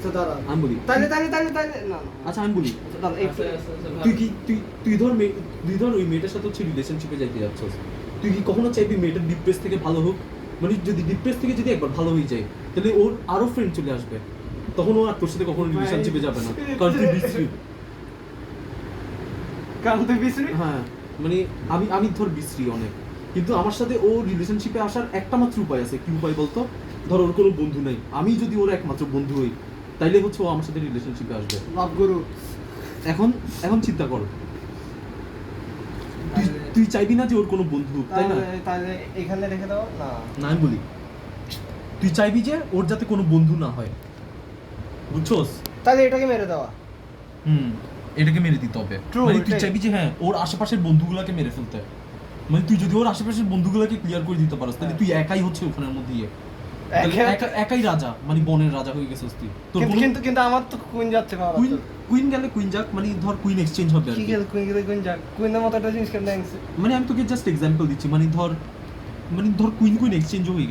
আচ্ছা দাঁড়া, আমি বলি তাইলে না আচ্ছা আমি বলি আচ্ছা দাঁড়া একটু তুই ধর ওই মেয়েটার সাথে হচ্ছে রিলেশনশিপে যাইতে যাচ্ছস, তুই কি কখনো চাইবি মেয়েটার ডিপ্রেস থেকে ভালো হোক? মানে যদি ডিপ্রেস থেকে যদি একবার ভালো হয়ে যায় তাহলে ওর আরো ফ্রেন্ড চলে আসবে, তখন ও আর তোর সাথে কখনো রিলেশনশিপে যাবে না, কারণ তুই বিশ্রী। কারণ তুই বিশ্রী। হ্যাঁ মানে আমি ধর বিশ্রী অনেক, কিন্তু আমার সাথে ও রিলেশনশিপে আসার একটা মাত্র উপায় আছে। কি উপায় বলতো? ধর ওর কোনো বন্ধু নাই, আমি যদি ওর একমাত্র বন্ধু হই তাইলে হচ্ছে ও আমার সাথে রিলেশনশিপে আসবে। লাভ গুরু। এখন চিন্তা কর, তুই চাইবি না যে ওর কোনো বন্ধু, তাই না? তাহলে এখানে রেখে দাও না। না আমি বলি তুই চাইবি যে ওর যাতে কোনো বন্ধু না হয়, বুঝছস? তাহলে এটাকে মেরে দেওয়া। এটাকে মেরে দিতে হবে। True, মানে তুই এটাই। চাইবি যে হ্যাঁ ওর আশেপাশের বন্ধুগুলোকে মেরে ফেলতে, মানে তুই যদি ওর আশেপাশের বন্ধুগুলোকে ক্লিয়ার করে দিতে পারস তাহলে তুই একাই হচ্ছে ওখানের মধ্যে একাই রাজা, মানে বনের রাজা হয়ে গেছিস তুই। তোর কিন্তু আমার তো কুইন যাচ্ছে বাবা। কুইন গেলে কুইন যাক, মানে ধর কুইন এক্সচেঞ্জ হবে আর কি কি। গেল কুইন যাক, কুইনের মতো একটা জিনিস কেন দেখছি। মানে আমি তোকে জাস্ট এক্সাম্পল দিচ্ছি, মানে ধর কুইন এক্সচেঞ্জ হয়ে